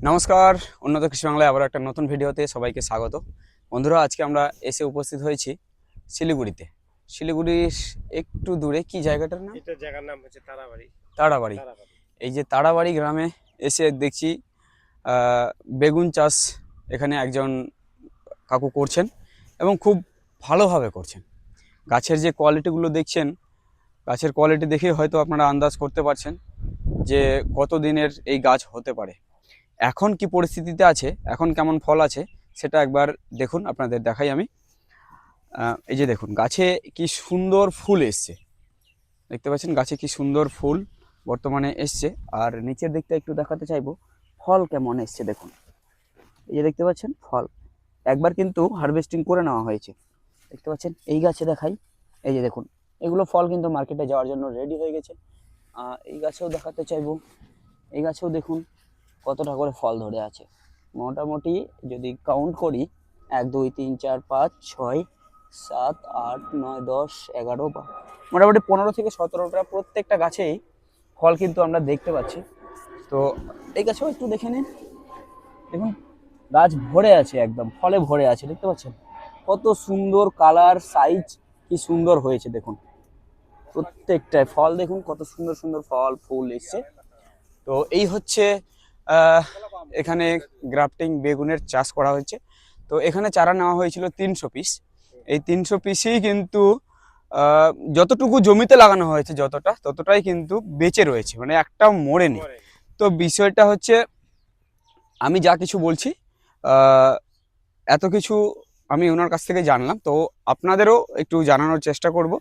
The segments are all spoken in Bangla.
নমস্কার, উন্নত কৃষি বাংলায় আবার একটা নতুন ভিডিওতে সবাইকে স্বাগত। বন্ধুরা, আজকে আমরা এসে উপস্থিত হয়েছি শিলিগুড়িতে। শিলিগুড়ির একটু দূরে কি জায়গাটার নাম? এটা জায়গার নাম হচ্ছে তারাবাড়ি। তাড়াবাড়ি। তারাবাড়ি। এই যে তাড়াবাড়ি গ্রামে এসে দেখছি বেগুন চাষ এখানে একজন কাকু করছেন এবং খুব ভালোভাবে করছেন। গাছের যে কোয়ালিটিগুলো দেখছেন, গাছের কোয়ালিটি দেখে হয়তো আপনারা আন্দাজ করতে পারছেন যে কত দিনের এই গাছ হতে পারে। এখন কি পরিস্থিতিতে আছে, এখন কেমন ফল আছে সেটা একবার দেখুন, আপনাদের দেখাই আমি। এই যে দেখুন, গাছে কি সুন্দর ফুল এসছে, দেখতে পাচ্ছেন গাছে কি সুন্দর ফুল বর্তমানে এসছে। আর নিচের দিকটা একটু দেখাতে চাইবো ফল কেমন এসছে দেখুন। এই যে দেখতে পাচ্ছেন ফল একবার কিন্তু হারভেস্টিং করে নেওয়া হয়েছে, দেখতে পাচ্ছেন। এই গাছে দেখাই, এই যে দেখুন এগুলো ফল কিন্তু মার্কেটে যাওয়ার জন্য রেডি হয়ে গেছে। এই গাছেও দেখাতে চাইবো, এই গাছেও দেখুন কতটা করে ফল ধরে আছে। মোটামুটি যদি কাউন্ট করি 1 2 3 4 5 6 7 8 9 10 11 মোটামুটি 15 থেকে 17টা প্রত্যেকটা গাছেই ফল কিন্তু আমরা দেখতে পাচ্ছি। তো এই গাছেও একটু দেখে নিন, দেখুন গাছ ভরে আছে, একদম ফলে ভরে আছে, দেখতে পাচ্ছেন কত সুন্দর কালার, সাইজ কি সুন্দর হয়েছে দেখুন। প্রত্যেকটায় ফল দেখুন কত সুন্দর সুন্দর ফল ফুল এসছে। তো এই হচ্ছে এখানে গ্রাফটিং বেগুনের চাষ করা হয়েছে। তো এখানে চারা নেওয়া হয়েছিল 300 পিস। এই 300 পিসই কিন্তু যতটুকু জমিতে লাগানো হয়েছে ততটাই কিন্তু বেঁচে রয়েছে, মানে একটাও মরেনি। তো বিষয়টা হচ্ছে, আমি যা কিছু বলছি এত কিছু আমি ওনার কাছ থেকে জানলাম, তো আপনাদেরও একটু জানানোর চেষ্টা করব।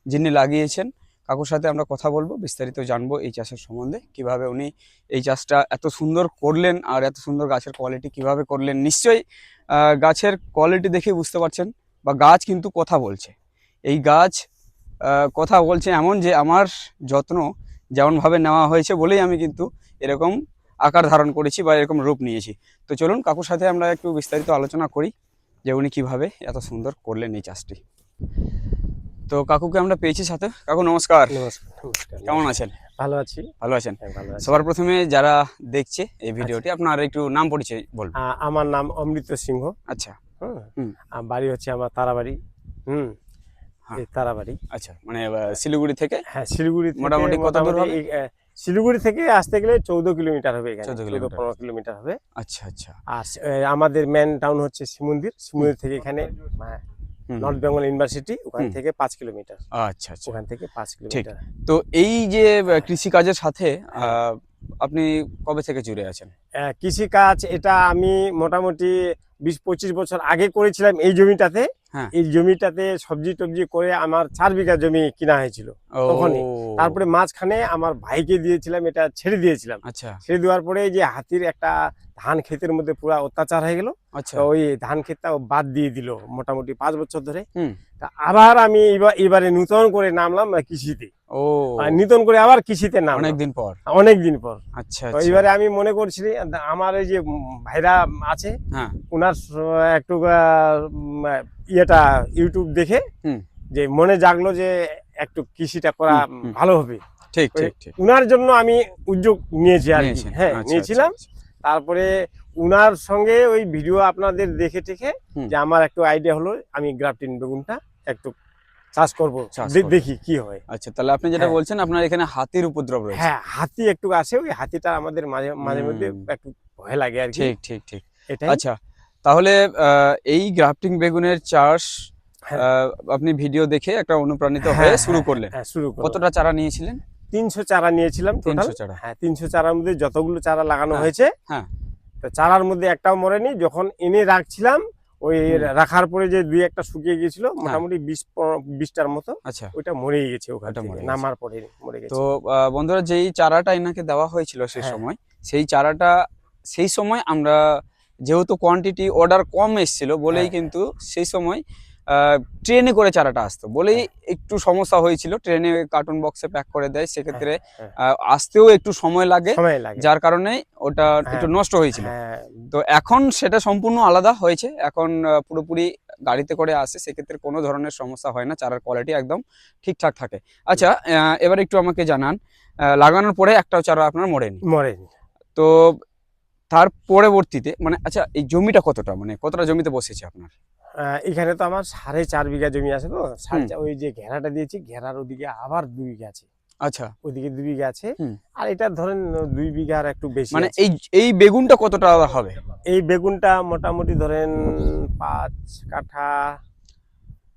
যিনি লাগিয়েছেন কাকুর সাথে আমরা কথা বলবো, বিস্তারিত জানবো এই চাষের সম্বন্ধে, কিভাবে উনি এই চাষটা এত সুন্দর করলেন আর এত সুন্দর গাছের কোয়ালিটি কিভাবে করলেন। নিশ্চয়ই গাছের কোয়ালিটি দেখে বুঝতে পারছেন, বা গাছ কিন্তু কথা বলছে। এই গাছ কথা বলছে এমন যে আমার যত্ন যেমনভাবে নেওয়া হয়েছে বলেই আমি কিন্তু এরকম আকার ধারণ করেছি বা এরকম রূপ নিয়েছি। তো চলুন কাকুর সাথে আমরা একটু বিস্তারিত আলোচনা করি যে উনি কিভাবে এত সুন্দর করলেন এই চাষটি। তো কাকুকে আমরা পেয়েছি সাথে। কাকু নমস্কার। নমস্কার। নমস্কার। কেমন আছেন? ভালো আছি। ভালো আছেন? হ্যাঁ, ভালো আছি। সবার প্রথমে যারা দেখছে এই আচ্ছা। ভিডিওটি, আপনার একটু নাম পরিচয় বলবেন। আমার নাম অমৃত সিংহ। আচ্ছা। হুম। হুম। বাড়ি হচ্ছে আমার তারাবাড়ি। হুম। হ্যাঁ। এই তারাবাড়ি। আচ্ছা, মানে শিলিগুড়ি থেকে হ্যাঁ, শিলিগুড়ি থেকে মোটামুটি কত দূর হবে? শিলিগুড়ি থেকে আসতে গেলে 14 কিলোমিটার হবে, এখানে 14 কিলোমিটার। 14-15 কিলোমিটার হবে। আচ্ছা আচ্ছা। আর আমাদের মেন টাউন হচ্ছে শিমুন্দির। শিমুন্দির থেকে এখানে নর্থ বেঙ্গল ইউনিভার্সিটি, ওখান থেকে 5 কিলোমিটার। আচ্ছা আচ্ছা, ওখান থেকে 5 ঠিক। কিলোমিটার। তো এই যে কৃষিকাজের সাথে হ্যাঁ। আপনি কবে থেকে জুড়ে আছেন? কৃষিকাজ এটা আমি মোটামুটি 20-25 বছর আগে করেছিলাম এই জমিটাতে। হ্যাঁ। এই জমিটাতে সবজি টবজি করে আমার 4 বিঘা জমি কিনা হয়েছিল তখনই। ও তারপরে মাঝখানে আমার ভাইকে দিয়েছিলাম, এটা ছেড়ে দিয়েছিলাম। আচ্ছা ছেড়ে দেওয়ার পরে এই যে হাতির একটা ধান ক্ষেতের মধ্যে পুরো অত্যাচার হয়ে গেল। আচ্ছা। তো ওই ধান ক্ষেতটা বাদ দিয়ে দিল মোটামুটি 5 বছর ধরে। হুম। তা আবার আমি এবারে নূতন করে নামলাম কৃষিতে। ও নূতন করে আবার কৃষিতে নামলাম অনেকদিন পর। অনেকদিন পর। আচ্ছা তো আচ্ছা। এবারে আমি মনে করছি আমার এই যে ভাইরা আছে, হ্যাঁ। ওনার একটু ইয়েটা ইউটিউব দেখে হুম। যে মনে জাগলো যে একটু কৃষিটা করা ভালো হবে। ঠিক ঠিক ঠিক। উনার জন্য আমি উদ্যোগ নিয়েছি আর কি। হ্যাঁ, আচ্ছা, নিয়েছিলাম। আচ্ছা, তারপরে উনার সঙ্গে ওই ভিডিও আপনাদের দেখে টেখে যে আমার একটু আইডিয়া হলো আমি গ্রাফটিং বেগুনটা একটু চাষ করব, দেখি কি হয়। আচ্ছা, তাহলে আপনি যেটা বলছেন আপনার এখানে হাতির উপদ্রব রয়েছে। হ্যাঁ, হাতি একটু আসে, ওই হাতিটা আমাদের মাঝে মাঝে মধ্যে একটু ভয় লাগে আর কি। ঠিক ঠিক ঠিক। এটাই। আচ্ছা, তাহলে এই গ্রাফটিং বেগুনের চাষ হ্যাঁ। আপনি ভিডিও দেখে একটা অনুপ্রাণিত হয়ে শুরু করলেন। হ্যাঁ, শুরু করলাম। কতটা চারা নিয়েছিলেন? 300 চারা নিয়েছিলাম টোটাল। 300 চারা। হ্যাঁ, 300 চারার মধ্যে যতগুলো চারা লাগানো হয়েছে, হ্যাঁ, তো চারার মধ্যে একটাও মরেনি। যখন এনে রাখছিলাম, ওই রাখার পরে যে 2-1টা শুকিয়ে গিয়েছিল, মোটামুটি 20-20টার মতো। আচ্ছা, ওইটা মরেই গেছে ওখান ওটা থেকে, মরে গেছে। নামার পরে মরে গেছে। তো বন্ধুরা, যেই চারাটা এনাকে দেওয়া হয়েছিল সেই সময়, সেই চারাটা সেই সময় আমরা যেহেতু কোয়ান্টিটি অর্ডার কম এসেছিল বলেই কিন্তু সেই সময় ট্রেনে করে চারাটা আসতো বলেই একটু সমস্যা হয়েছিল। ট্রেনে কার্টুন বক্সে প্যাক করে দেয়, সেক্ষেত্রে আসতেও একটু সময় লাগে, যার কারণে ওটা একটু নষ্ট হয়েছিল। তো এখন সেটা সম্পূর্ণ আলাদা হয়েছে, এখন পুরোপুরি গাড়িতে করে আসে, সেক্ষেত্রে কোনো ধরনের সমস্যা হয় না, চারার কোয়ালিটি একদম ঠিকঠাক থাকে। আচ্ছা, এবার একটু আমাকে জানান, লাগানোর পরে একটাও চারা আপনার মরেনি? মরেনি। তো তার পরবর্তীতে মানে আচ্ছা এই জমিটা কতটা মানে কতটা জমিতে বসেছে আপনার? এখানে তো আমার 4.5 বিঘা জমি আছে, তো 4.5 ওই যে ঘেরাটা দিয়েছি, ঘেরার ওদিকে আবার 2 বিঘা আছে, আচ্ছা ওইদিকে 2 বিঘা আছে। হুম। আর এটা ধরেন 2 বিঘার একটু বেশি মানে আছে। এই বেগুনটা কতটা হবে? এই বেগুনটা মোটামুটি ধরেন 5 কাঠা,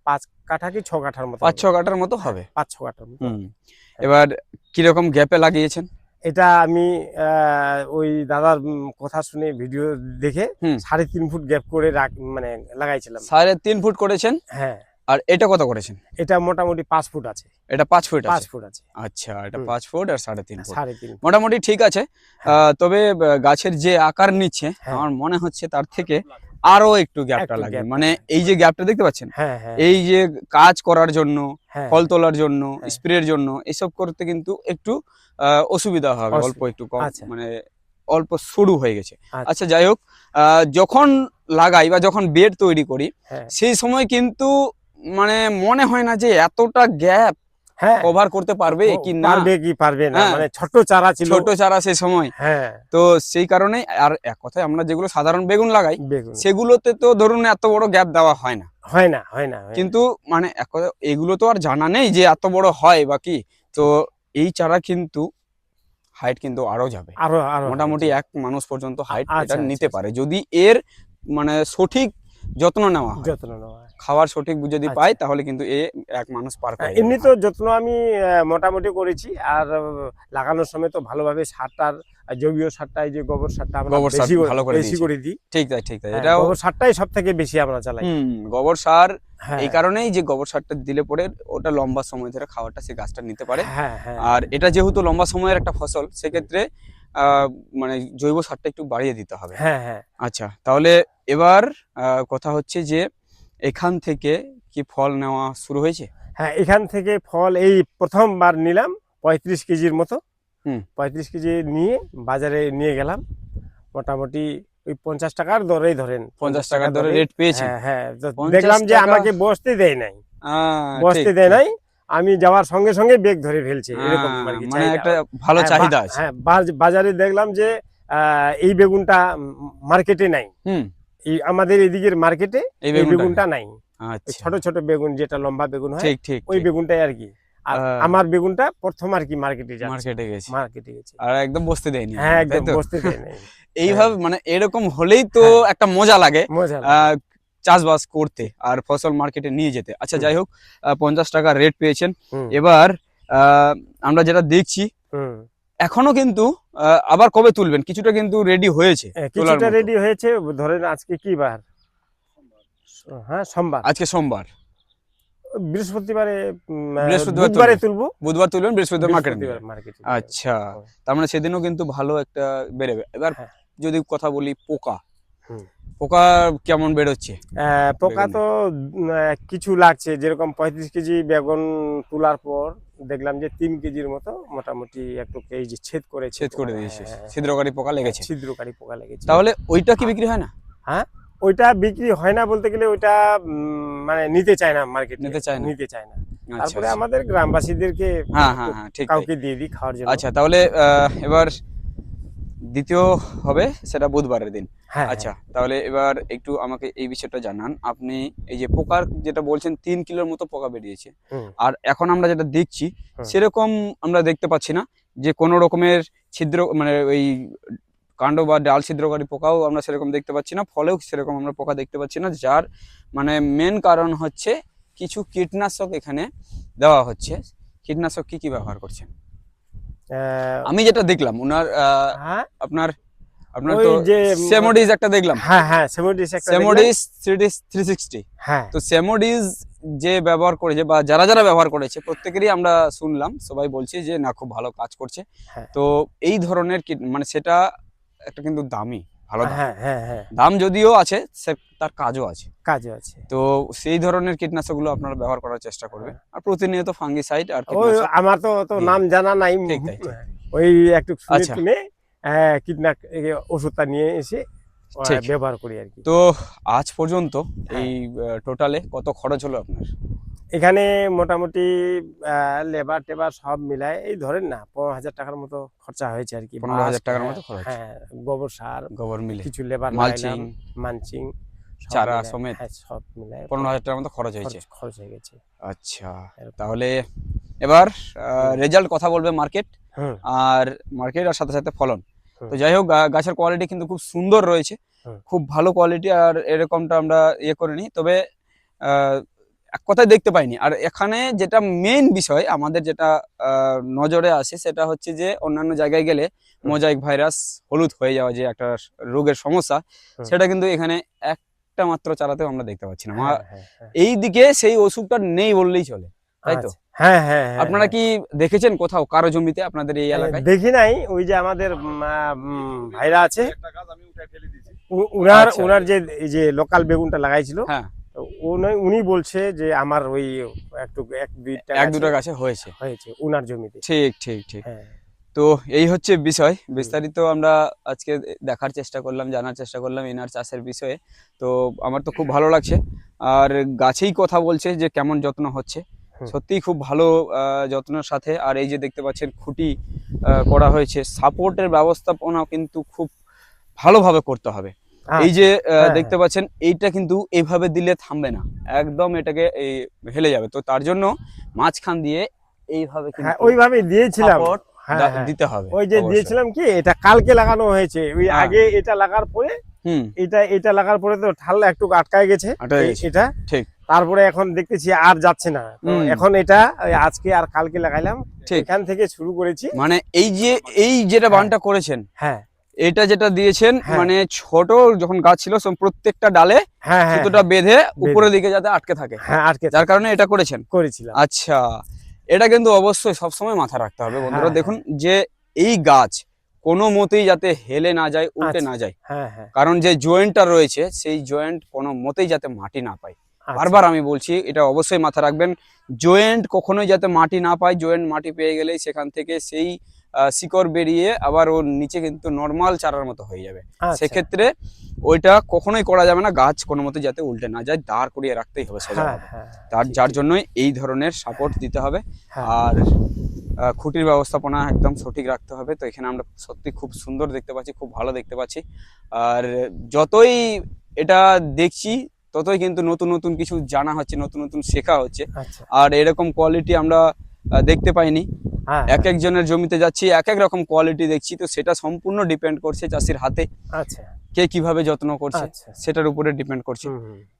5 কাঠা কি 6 কাঠার মতো 5-6 কাঠার মতো হবে। 5-6 কাঠার মতো। হুম। এবার কিরকম গ্যাপে লাগিয়েছেন? এটা আমি ওই দাদার কথা শুনে ভিডিও দেখে হুম। 3.5 ফুট গ্যাপ করে মানে লাগাইছিলাম। 3.5 ফুট করেছেন। হ্যাঁ, আর এটা কত করেছেন? এটা মোটামুটি 5 ফুট আছে। এটা 5 ফুট 5 আছে। ফুট আছে। আচ্ছা এটা হুম। 5 ফুট আর 3.5 ফুট 3.5 ফুট। মোটামুটি ঠিক আছে। হ্যাঁ। তবে গাছের যে আকার নিচ্ছে হ্যাঁ। আমার মনে হচ্ছে তার থেকে আরো একটু গ্যাপটা একটু লাগবে, গ্যাপটা মানে লাগবে। এই যে গ্যাপটা দেখতে পাচ্ছেন, হ্যাঁ, হ্যাঁ, এই যে কাজ করার জন্য, হ্যাঁ, ফল তোলার জন্য, হ্যাঁ। স্প্রের জন্য এসব করতে কিন্তু একটু অসুবিধা হবে, অল্প একটু কম, আচ্ছা। মানে অল্প সরু হয়ে গেছে। আচ্ছা। আচ্ছা যাই হোক, যখন লাগাই বা যখন বেড তৈরি করি হ্যাঁ, সেই সময় কিন্তু মানে মনে হয় না যে এতটা গ্যাপ হ্যাঁ। কভার করতে পারবে কি না। পারবে কি পারবে না, হ্যাঁ। মানে ছোট চারা ছিল। ছোট চারা সে সময়, হ্যাঁ, তো সেই কারণে আর এক কথায় আমরা যেগুলো সাধারণ বেগুন লাগাই বেগুন সেগুলোতে তো ধরুন এত বড় গ্যাপ দেওয়া হয় না, হয় না, হয় না, হয় না। কিন্তু মানে এক কথায় এগুলো তো আর জানা নেই যে এত বড় হয় বা কি। তো এই চারা কিন্তু হাইট কিন্তু আরো যাবে, আরো আরো মোটামুটি হয়েছে। এক মানুষ পর্যন্ত হাইট এটা আচ্ছা, নিতে আচ্ছা, পারে যদি এর মানে সঠিক যত্ন নেওয়া হয়, যত্ন নেওয়া হয়। খাবার সঠিক যদি আচ্ছা। পায় তাহলে কিন্তু এ এক মানুষ পার করে এমনি যাবে। তো যত্ন আমি মোটামুটি করেছি। আর লাগানোর সময় তো ভালোভাবে সারটার, জৈব সারটা, এই যে গোবর সারটা আমরা গোবর সার ভালো করে বেশি দিয়েছে। করে দিই। ঠিক তাই ঠিক তাই, হ্যাঁ, এটাও গোবর সারটাই সব থেকে বেশি আমরা চালাই। গোবর সার হ্যাঁ, এই কারণেই যে গোবর সারটা দিলে পরে ওটা লম্বা সময় ধরে খাবারটা সে গাছটা নিতে পারে। হ্যাঁ, হ্যাঁ। আর এটা যেহেতু লম্বা সময়ের একটা ফসল সেক্ষেত্রে মানে জৈব সারটা একটু বাড়িয়ে দিতে হবে। হ্যাঁ, হ্যাঁ। আচ্ছা তাহলে এবার কথা হচ্ছে যে এখান থেকে কি ফল নেওয়া শুরু হয়েছে? হ্যাঁ, এখান থেকে ফল এই প্রথমবার নিলাম 35 কেজির মতো। হুম। 35 কেজি নিয়ে বাজারে নিয়ে গেলাম। মোটামুটি ওই 50 টাকার দরেই ধরেন। 50 টাকার দরে রেট পেয়েছেন? হ্যাঁ, হ্যাঁ। তো 50 দেখলাম যে টাকা আমাকে বসতে দেয় নাই। ঠিক বসতে দেয় ঠিক। নাই। আমি যাওয়ার সঙ্গে সঙ্গে বেগ ধরে ফেলছে। এরকম আর কি মানে চাহিদা। একটা ভালো হ্যাঁ, চাহিদা আছে। হ্যাঁ, বাজারে দেখলাম যে এই বেগুনটা মার্কেটে নাই। হুম। এই আমাদের এদিকের মার্কেটে এই এই বেগুনটা বেগুনটা নাই। ওই আচ্ছা ছোট ছোট বেগুন, যেটা লম্বা বেগুন হয়, ঠিক ঠিক ওই ঠিক। বেগুনটাই আর কি। আর আমার বেগুনটা প্রথম আর কি মার্কেটে যাচ্ছে। মার্কেটে গেছে মার্কেটে গেছে। আর একদম বসতে দেয়নি হ্যাঁ, আপনাকে, তাই একদম তো? বসতে দেয় নাই। এইভাবে মানে এরকম হলেই তো হ্যাঁ। একটা মজা লাগে মজা লাগে। চাষবাস করতে আর ফসল মার্কেটে নিয়ে যেতে। আচ্ছা যাই হোক, 50 টাকা রেট পেয়েছেন। হুম, এবার আমরা যেটা দেখছি হুম। এখনো কিন্তু আবার কবে তুলবেন? কিছুটা কিন্তু রেডি হয়েছে তোলার কিছুটা মতো। রেডি হয়েছে। ধরেন আজকে কি বার? হ্যাঁ, সোমবার। আজকে সোমবার, বৃহস্পতিবারে বৃহস্পতিবার বুধবারে তুলবেন। তুলবো। বুধবার তুলবেন, বৃহস্পতিবার মার্কেটে বৃহস্পতিবার নেবেন। মার্কেটে। আচ্ছা, তার মানে সেদিনও কিন্তু ভালো একটা বেরোবে। এবার হ্যাঁ। যদি কথা বলি পোকা, হুম। পোকা কেমন বেরোচ্ছে? পোকা বেগুনে? তো কিছু লাগছে। যেরকম 35 কেজি বেগুন তোলার পর দেখলাম যে 3 কেজির মতো মোটামুটি একটু এই যে ছেদ করেছে। ছেদ করে পোকা। দিয়েছে, হ্যাঁ, হ্যাঁ, ছিদ্রকারী পোকা হ্যাঁ, লেগেছে। ছিদ্রকারী পোকা লেগেছে। তাহলে ওইটা কি বিক্রি হয় না? হ্যাঁ, ওইটা বিক্রি হয় না বলতে গেলে ওইটা মানে নিতে চায় না মার্কেটে। নিতে চায় না? নিতে চায় না। আচ্ছা তারপরে আচ্ছা। আমাদের গ্রামবাসীদেরকে হ্যাঁ হ্যাঁ হ্যাঁ ঠিক তাই। কাউকে দিয়ে দিই খাওয়ার জন্য। আচ্ছা তাহলে এবার দ্বিতীয় হবে সেটা বুধবারের দিন। হ্যাঁ, আচ্ছা হ্যাঁ। তাহলে এবার একটু আমাকে এই বিষয়টা জানান, আপনি এই যে পোকার যেটা বলছেন 3 কিলোর মতো পোকা বেরিয়েছে, হুম, আর এখন আমরা যেটা দেখছি হুম। সেরকম আমরা দেখতে পাচ্ছি না যে কোনো রকমের ছিদ্র মানে ওই কাণ্ড বা ডাল ছিদ্রকারী পোকাও আমরা সেরকম দেখতে পাচ্ছি না, ফলেও সেরকম আমরা পোকা দেখতে পাচ্ছি না, যার মানে মেন কারণ হচ্ছে কিছু কীটনাশক এখানে দেওয়া হচ্ছে। কীটনাশক কি কি ব্যবহার করছেন? আমি যেটা দেখলাম ওনার হ্যাঁ, আপনার আপনার ওই তো যে সেমোডিজ একটা দেখলাম, হ্যাঁ, হ্যাঁ, সেমোডিস একটা দেখলাম। সেমোডিজ 360। হ্যাঁ, তো সেমোডিজ যে ব্যবহার করেছে বা যারা যারা ব্যবহার করেছে প্রত্যেকেরই আমরা শুনলাম, সবাই বলছে যে না খুব ভালো কাজ করছে। হ্যাঁ, তো এই ধরনের মানে সেটা একটা কিন্তু দামি, ভালো দাম, হ্যাঁ, হ্যাঁ, হ্যাঁ, দাম যদিও আছে তার কাজও আছে। কাজও আছে। তো সেই ধরনের কীটনাশকগুলো আপনারা ব্যবহার করার চেষ্টা করবেন, আর প্রতিনিয়ত ফাঙ্গিসাইড আর ওই কীটনাশক আমার তো তো দিয়ে। নাম জানা নাই। ঠিক তাই ঠিক। ওই একটু শুনে আচ্ছা টুনে ওষুধটা নিয়ে এসে ঠিক। ব্যবহার করি আর কি। তো আজ পর্যন্ত হ্যাঁ। এই টোটালে কত খরচ হলো আপনার? এখানে মোটামুটি লেবার টেবার সব মিলায় এই ধরেন না 15,000 টাকার মতো খরচা হয়েছে আর কি। 15,000 টাকার মতো খরচ। হ্যাঁ, গোবর সার, গোবর মিলে, কিছু লেবার মালচিং, মালচিং, চারা সমেত সব মিলায় 15,000 টাকার মতো খরচ হয়েছে। খরচ হয়ে গেছে। আচ্ছা, তাহলে এবার রেজাল্ট কথা বলবে মার্কেট, হুম, আর মার্কেট আর সাথে সাথে ফলন। হুম। তো যাই হোক, গাছের কোয়ালিটি কিন্তু খুব সুন্দর রয়েছে, হুম। খুব ভালো কোয়ালিটি, আর এরকমটা আমরা করিনি। তবে এক কথায় দেখতে পাইনি। আর এখানে যেটা মেইন বিষয় আমাদের যেটা নজরে আসে সেটা হচ্ছে যে অন্যান্য জায়গায় গেলে মোজাইক ভাইরাস, হলুদ হয়ে যাওয়া যে একটা রোগের সমস্যা, সেটা কিন্তু এখানে একটা মাত্র চারাতেও আমরা দেখতে পাচ্ছি না। এই দিকে সেই ওষুধটা নেই বললেই চলে, তাই তো? হ্যাঁ, হ্যাঁ, আপনারা কি দেখেছেন কোথাও কারো জমিতে আপনাদের এই এলাকায়? দেখি নাই। ওই যে আমাদের ভাইরা আছে, উনার যে এই যে লোকাল বেগুনটা লাগাইছিল, হ্যাঁ, উনি বলছে যে আমার ওই একটু এক দুটা গাছে হয়েছে উনার জমিতে। ঠিক ঠিক ঠিক। হ্যাঁ। তো এই হচ্ছে বিষয়। বিস্তারিত আমরা আজকে দেখার চেষ্টা করলাম, জানার চেষ্টা করলাম এনার চাষের বিষয়ে। তো আমার তো খুব ভালো লাগছে। আর গাছেই কথা বলছে যে কেমন যত্ন হচ্ছে, সত্যিই খুব ভালো যত্নের সাথে। আর এই যে দেখতে পাচ্ছেন খুঁটি করা হয়েছে, সাপোর্টের ব্যবস্থাপনা কিন্তু খুব ভালোভাবে করতে হবে। এই যে দেখতে পাচ্ছেন, এইটা কিন্তু এইভাবে দিলে থামবে না, একদম এটাকে হেলে যাবে। তো তার জন্য মাঝখান দিয়ে এইভাবে ওইভাবে দিয়েছিলাম, দিতে হবে। ওই যে দিয়েছিলাম কি, এটা কালকে লাগানো হয়েছে। ওই আগে এটা লাগার পরে এটা লাগার পরে তো ঠাল্লা একটু আটকায় গেছে এটা, ঠিক। তারপরে এখন দেখতেছি আর যাচ্ছে না। তো এখন এটা আজকে আর কালকে লাগাইলাম, এখান থেকে শুরু করেছি। মানে এই যেটা বানটা করেছেন, হ্যাঁ, এটা যেটা দিয়েছেন, মানে ছোট যখন গাছ ছিল প্রত্যেকটা ডালে সুতোটা বেঁধে উপরের দিকে যাতে আটকে থাকে, যার কারণে এটা করেছিলাম। আচ্ছা, এটা কিন্তু অবশ্যই সবসময় মাথায় রাখতে হবে বন্ধুরা। দেখুন যে এই গাছ কোনো মতেই যাতে হেলে না যায়, উল্টে না যায়, কারণ যে জয়েন্টটা রয়েছে সেই জয়েন্ট কোনো মতেই যাতে মাটি না পায়। বারবার আমি বলছি, এটা অবশ্যই মাথায় রাখবেন। জয়েন্ট কখনোই যাতে মাটি না পায়। জয়েন্ট মাটি পেয়ে গেলেই সেখান থেকে সেই শিকড় বেরিয়ে আবার ওর নিচে কিন্তু নর্মাল চারার মতো হয়ে যাবে। সেক্ষেত্রে ওইটা কখনোই করা যাবে না। গাছ কোনো মতে যাতে উল্টে না যায়, দাঁড় করিয়ে রাখতেই হবে সোজাভাবে। যার জন্যই এই ধরনের সাপোর্ট দিতে হবে। আর খুঁটির ব্যবস্থাপনা একদম সঠিক রাখতে হবে। তো এখানে আমরা সত্যি খুব সুন্দর দেখতে পাচ্ছি, খুব ভালো দেখতে পাচ্ছি। আর যতই এটা দেখছি ততই কিন্তু নতুন নতুন কিছু জানা হচ্ছে, নতুন নতুন শেখা হচ্ছে। আর এরকম কোয়ালিটি আমরা দেখতে পাইনি। এক একজনের জমিতে যাচ্ছি, এক এক রকম কোয়ালিটি দেখছি। তো সেটা সম্পূর্ণ ডিপেন্ড করছে চাষির হাতে, কে কিভাবে যত্ন করছে সেটার উপরে ডিপেন্ড করছে।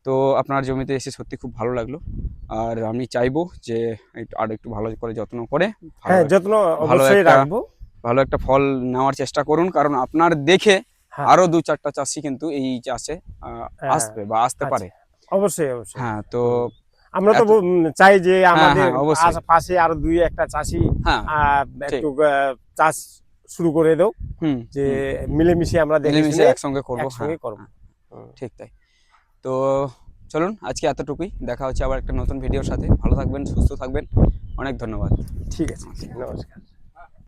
তো আপনার জমিতে এসে সত্যি খুব ভালো লাগলো। আর আমি চাইবো যে আর একটু ভালো করে যত্ন করে ভালো একটা ফল নেওয়ার চেষ্টা করুন, কারণ আপনার দেখে আরো 2-4টা চাষি কিন্তু এই চাষে আসবে বা আসতে পারে। অবশ্যই। হ্যাঁ, তো আমরা তো চাই যে আমাদের পাশে আরো 2-1টা চাষি একটু চাষ শুরু করে দাও, যে মিলেমিশে আমরা একসঙ্গে করবো। ঠিক তাই। তো চলুন আজকে এতটুকুই। দেখা হচ্ছে আবার একটা নতুন ভিডিওর সাথে। ভালো থাকবেন, সুস্থ থাকবেন। অনেক ধন্যবাদ। ঠিক আছে, নমস্কার।